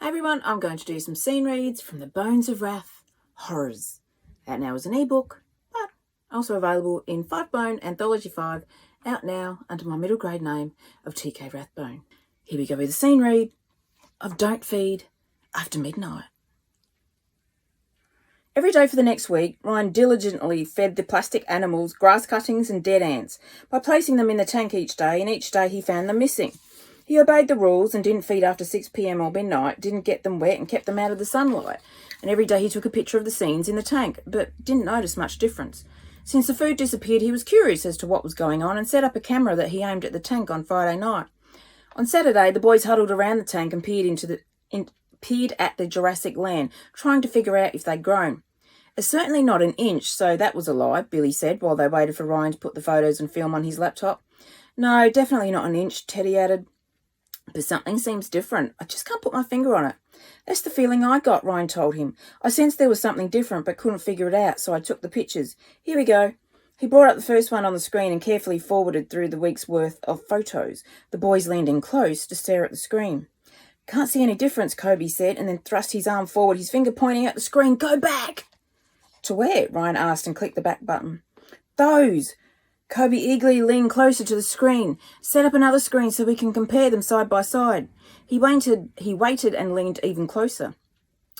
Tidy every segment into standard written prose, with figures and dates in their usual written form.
Hey everyone, I'm going to do some scene reads from the Bones of Wrath Horrors. Out now as an ebook, but also available in Wrathbone Anthology 5, out now under my middle grade name of TK Wrathbone. Here we go with the scene read of Don't Feed After Midnight. Every day for the next week, Ryan diligently fed the plastic animals grass cuttings and dead ants by placing them in the tank each day, and each day he found them missing. He obeyed the rules and didn't feed after 6 p.m. or midnight, didn't get them wet and kept them out of the sunlight. And every day he took a picture of the scenes in the tank, but didn't notice much difference. Since the food disappeared, he was curious as to what was going on and set up a camera that he aimed at the tank on Friday night. On Saturday, the boys huddled around the tank and peered at the Jurassic land, trying to figure out if they'd grown. It's certainly not an inch, so that was a lie, Billy said, while they waited for Ryan to put the photos and film on his laptop. No, definitely not an inch, Teddy added. But something seems different. I just can't put my finger on it. That's the feeling I got, Ryan told him. I sensed there was something different but couldn't figure it out, so I took the pictures. Here we go. He brought up the first one on the screen and carefully forwarded through the week's worth of photos. The boys leaned in close to stare at the screen. Can't see any difference, Kobe said, and then thrust his arm forward, his finger pointing at the screen. Go back! To where? Ryan asked and clicked the back button. Those! Kobe eagerly leaned closer to the screen. Set up another screen so we can compare them side by side. He waited and leaned even closer.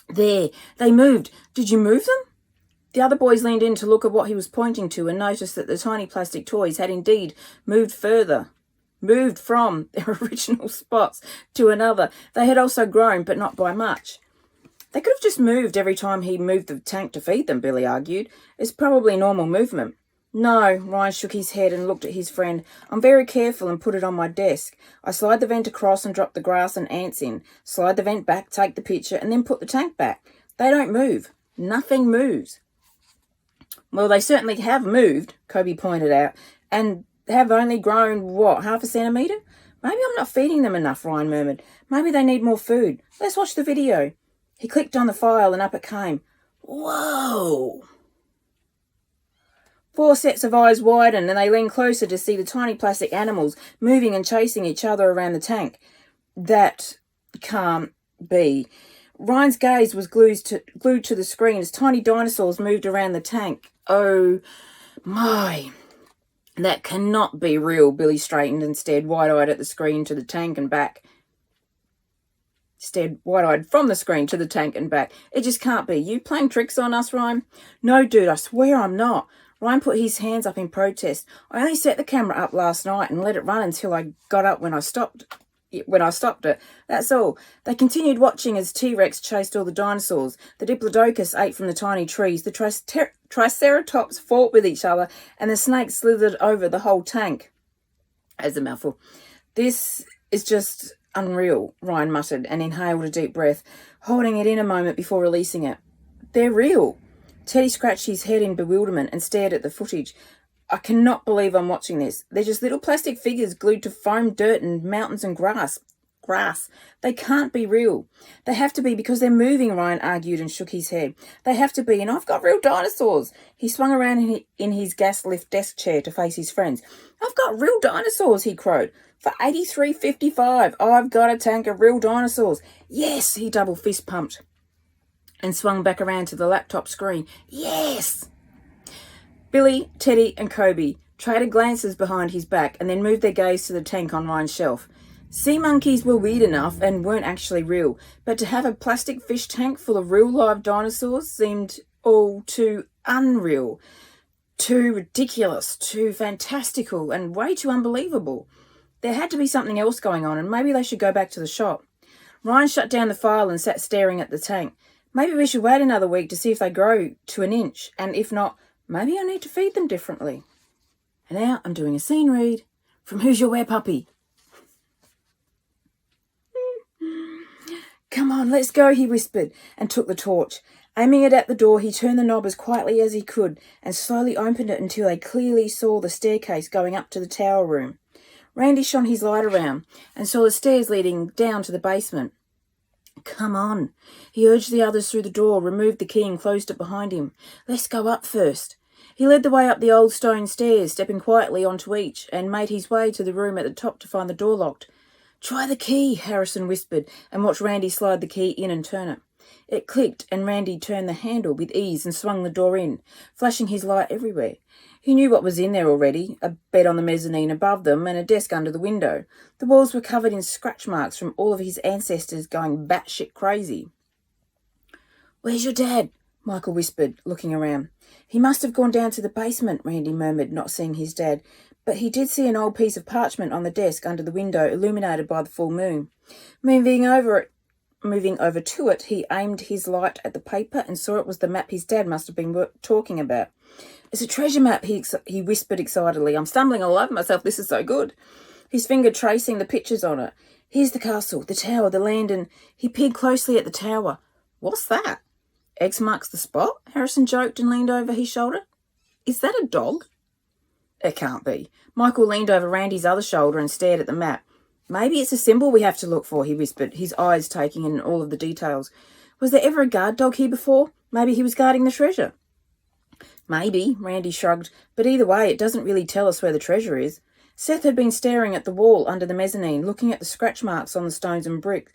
There, they moved. Did you move them? The other boys leaned in to look at what he was pointing to and noticed that the tiny plastic toys had indeed moved from their original spots to another. They had also grown, but not by much. They could have just moved every time he moved the tank to feed them, Billy argued. It's probably normal movement. No, Ryan shook his head and looked at his friend. I'm very careful and put it on my desk. I slide the vent across and drop the grass and ants in. Slide the vent back, take the picture, and then put the tank back. They don't move. Nothing moves. Well, they certainly have moved, Kobe pointed out, and have only grown, what, half a centimetre? Maybe I'm not feeding them enough, Ryan murmured. Maybe they need more food. Let's watch the video. He clicked on the file and up it came. Whoa! 4 sets of eyes widened and they leaned closer to see the tiny plastic animals moving and chasing each other around the tank. That can't be. Ryan's gaze was glued to the screen as tiny dinosaurs moved around the tank. Oh my. That cannot be real, Billy straightened and stared wide-eyed at the screen to the tank and back. Stared wide-eyed from the screen to the tank and back. It just can't be. You playing tricks on us, Ryan? No, dude, I swear I'm not. Ryan put his hands up in protest. I only set the camera up last night and let it run until I got up when I stopped it. That's all. They continued watching as T-Rex chased all the dinosaurs. The Diplodocus ate from the tiny trees. The Triceratops fought with each other, and the snakes slithered over the whole tank. As a mouthful. This is just unreal, Ryan muttered and inhaled a deep breath, holding it in a moment before releasing it. They're real. Teddy scratched his head in bewilderment and stared at the footage. I cannot believe I'm watching this. They're just little plastic figures glued to foam, dirt, and mountains and grass. They can't be real. They have to be because they're moving, Ryan argued and shook his head. They have to be, and I've got real dinosaurs. He swung around in his gas lift desk chair to face his friends. I've got real dinosaurs, he crowed. For $83.55, I've got a tank of real dinosaurs. Yes, he double fist pumped and swung back around to the laptop screen. Yes! Billy, Teddy and Kobe traded glances behind his back and then moved their gaze to the tank on Ryan's shelf. Sea monkeys were weird enough and weren't actually real, but to have a plastic fish tank full of real live dinosaurs seemed all too unreal, too ridiculous, too fantastical, and way too unbelievable. There had to be something else going on, and maybe they should go back to the shop. Ryan shut down the file and sat staring at the tank. Maybe we should wait another week to see if they grow to an inch, and if not, maybe I need to feed them differently. And now I'm doing a scene read from Who's Your Werepuppy? Come on, let's go, he whispered, and took the torch. Aiming it at the door, he turned the knob as quietly as he could and slowly opened it until they clearly saw the staircase going up to the tower room. Randy shone his light around and saw the stairs leading down to the basement. Come on. He urged the others through the door, removed the key and closed it behind him. Let's go up first. He led the way up the old stone stairs, stepping quietly onto each, and made his way to the room at the top to find the door locked. "Try the key," Harrison whispered, and watched Randy slide the key in and turn it. It clicked, and Randy turned the handle with ease and swung the door in, flashing his light everywhere. He knew what was in there already, a bed on the mezzanine above them and a desk under the window. The walls were covered in scratch marks from all of his ancestors going batshit crazy. "Where's your dad?" Michael whispered, looking around. "He must have gone down to the basement," Randy murmured, not seeing his dad. But he did see an old piece of parchment on the desk under the window, illuminated by the full moon. Moving over to it, he aimed his light at the paper and saw it was the map his dad must have been talking about. "It's a treasure map," he whispered excitedly. "I'm stumbling all over myself. This is so good." His finger tracing the pictures on it. "Here's the castle, the tower, the land," and he peered closely at the tower. "What's that?" "X marks the spot," Harrison joked and leaned over his shoulder. "Is that a dog?" "It can't be." Michael leaned over Randy's other shoulder and stared at the map. "Maybe it's a symbol we have to look for," he whispered, his eyes taking in all of the details. "Was there ever a guard dog here before? Maybe he was guarding the treasure." "Maybe," Randy shrugged, "but either way, it doesn't really tell us where the treasure is." Seth had been staring at the wall under the mezzanine, looking at the scratch marks on the stones and brick.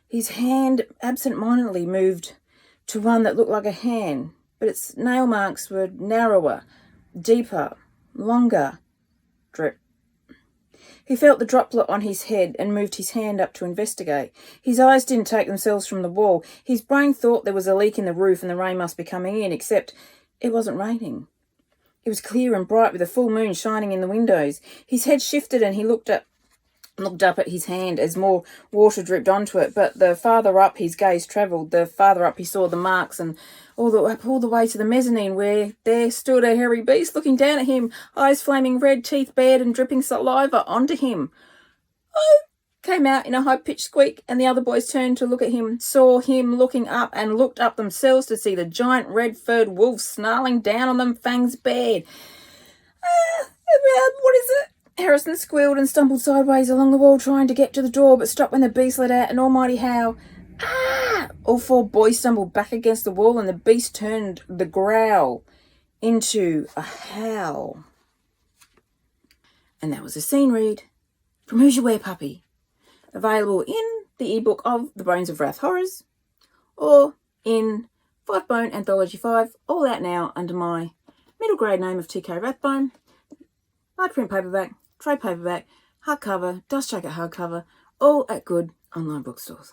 His hand absent-mindedly moved to one that looked like a hand, but its nail marks were narrower, deeper, longer. Drip. He felt the droplet on his head and moved his hand up to investigate. His eyes didn't take themselves from the wall. His brain thought there was a leak in the roof and the rain must be coming in, except it wasn't raining. It was clear and bright with a full moon shining in the windows. His head shifted and he looked up at his hand as more water dripped onto it, but the farther up his gaze travelled, the farther up he saw the marks, and all the way to the mezzanine, where there stood a hairy beast looking down at him, eyes flaming red, teeth bared and dripping saliva onto him. "Oh!" came out in a high-pitched squeak, and the other boys turned to look at him, saw him looking up, and looked up themselves to see the giant red-furred wolf snarling down on them, fangs bared. What is it?" Harrison squealed and stumbled sideways along the wall, trying to get to the door, but stopped when the beast let out an almighty howl. "Ah!" All four boys stumbled back against the wall, and the beast turned the growl into a howl. And that was a scene read from Who's Your Werepuppy, available in the ebook of The Bones of Wrath Horrors, or in Wrathbone Anthology 5, all out now under my middle grade name of TK Wrathbone. Large print paperback, trade paperback, hardcover, dust jacket hardcover, all at good online bookstores.